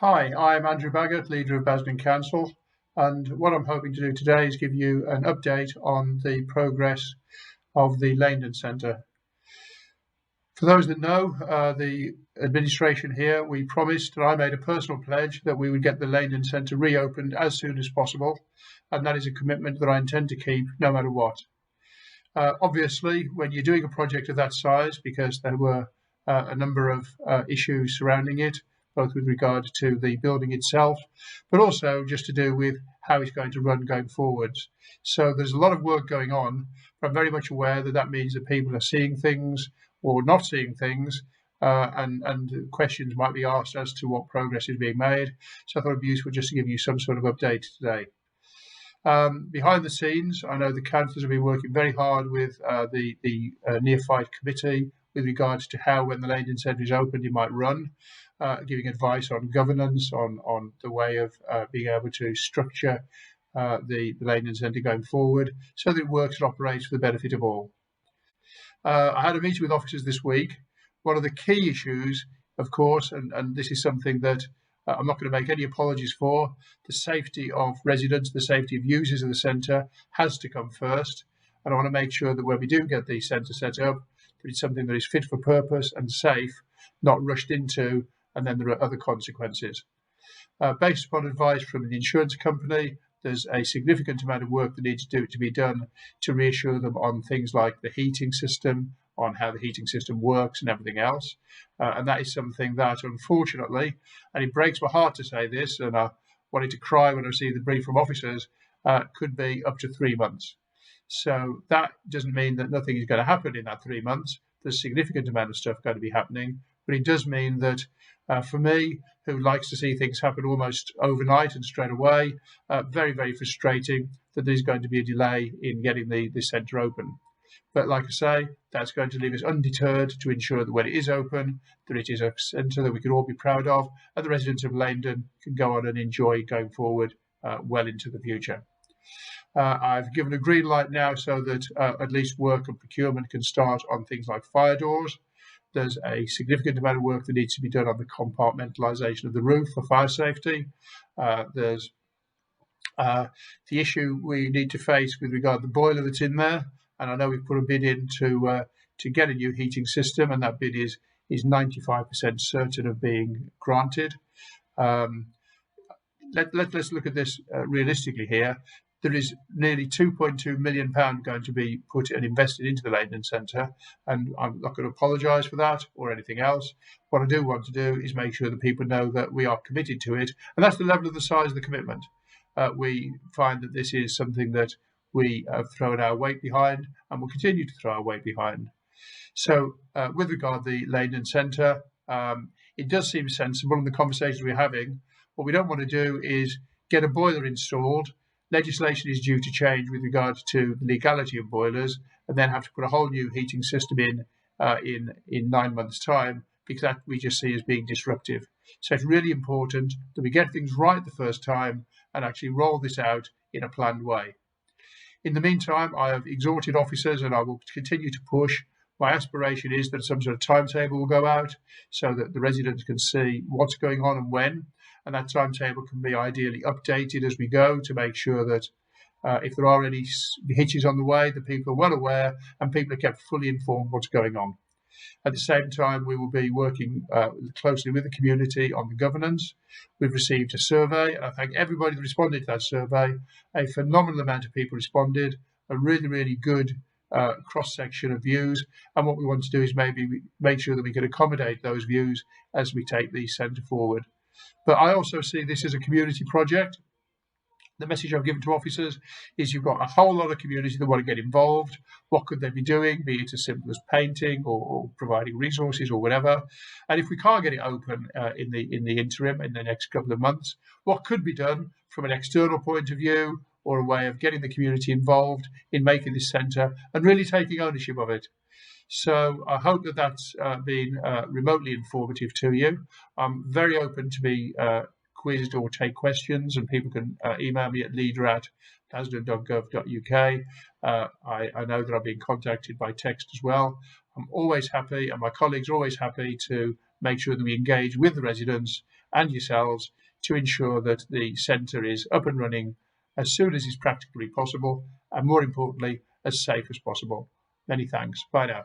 Hi, I'm Andrew Baggott, leader of Basildon Council, and what I'm hoping to do today is give you an update on the progress of the Laindon Centre. For those that know, the administration here, we promised, and I made a personal pledge, that we would get the Laindon Centre reopened as soon as possible, and that is a commitment that I intend to keep no matter what. Obviously, when you're doing a project of that size, because there were a number of issues surrounding it, both with regard to the building itself, but also just to do with how it's going to run going forwards. So there's a lot of work going on, but I'm very much aware that that means that people are seeing things or not seeing things, and questions might be asked as to what progress is being made. So I thought it'd be useful just to give you some sort of update today. Behind the scenes, I know the councillors have been working very hard with the neophyte committee with regards to how, when the Laindon Centre is opened, it might run, giving advice on governance, on the way of being able to structure the Laindon Centre going forward, so that it works and operates for the benefit of all. I had a meeting with officers this week. One of the key issues, of course, and this is something that I'm not going to make any apologies for, the safety of residents, the safety of users of the centre has to come first. And I want to make sure that when we do get the centre set up, that it's something that is fit for purpose and safe, not rushed into, and then there are other consequences. Based upon advice from the insurance company, there's a significant amount of work that needs to be done to reassure them on things like the heating system, on how the heating system works and everything else. And that is something that, unfortunately, and it breaks my heart to say this, and I wanted to cry when I see the brief from officers, could be up to 3 months. So that doesn't mean that nothing is going to happen in that 3 months. There's a significant amount of stuff going to be happening, but it does mean that for me, who likes to see things happen almost overnight and straight away, very, very frustrating that there's going to be a delay in getting the centre open. But like I say, that's going to leave us undeterred to ensure that when it is open, that it is a centre that we can all be proud of, and the residents of Laindon can go on and enjoy going forward well into the future. I've given a green light now so that at least work and procurement can start on things like fire doors. There's a significant amount of work that needs to be done on the compartmentalisation of the roof for fire safety. There's the issue we need to face with regard to the boiler that's in there. And I know we've put a bid in to get a new heating system, and that bid is 95% certain of being granted. Let's look at this realistically here. There is nearly £2.2 million going to be put and invested into the Laindon Centre, and I'm not going to apologise for that or anything else. What I do want to do is make sure that people know that we are committed to it, and that's the level of the size of the commitment. We find that this is something that we have thrown our weight behind and will continue to throw our weight behind. So with regard to the Laindon Centre, it does seem sensible in the conversations we're having. What we don't want to do is get a boiler installed. Legislation is due to change with regard to the legality of boilers, and then have to put a whole new heating system in 9 months' time, because that we just see as being disruptive. So it's really important that we get things right the first time and actually roll this out in a planned way. In the meantime, I have exhorted officers, and I will continue to push. My aspiration is that some sort of timetable will go out so that the residents can see what's going on and when, and that timetable can be ideally updated as we go to make sure that if there are any hitches on the way, the people are well aware and people are kept fully informed what's going on. At the same time, we will be working closely with the community on the governance. We've received a survey, and I thank everybody that responded to that survey. A phenomenal amount of people responded, a really, really good cross-section of views. And what we want to do is maybe make sure that we can accommodate those views as we take the centre forward. But I also see this as a community project. The message I've given to officers is you've got a whole lot of community that want to get involved. What could they be doing, be it as simple as painting or providing resources or whatever? And if we can't get it open in the interim, in the next couple of months, what could be done from an external point of view, or a way of getting the community involved in making this centre and really taking ownership of it? So I hope that that's been remotely informative to you. I'm very open to be quizzed or take questions, and people can email me at leader@basildon.gov.uk. I know that I've been contacted by text as well. I'm always happy, and my colleagues are always happy to make sure that we engage with the residents and yourselves to ensure that the centre is up and running as soon as is practically possible, and more importantly, as safe as possible. Many thanks. Bye now.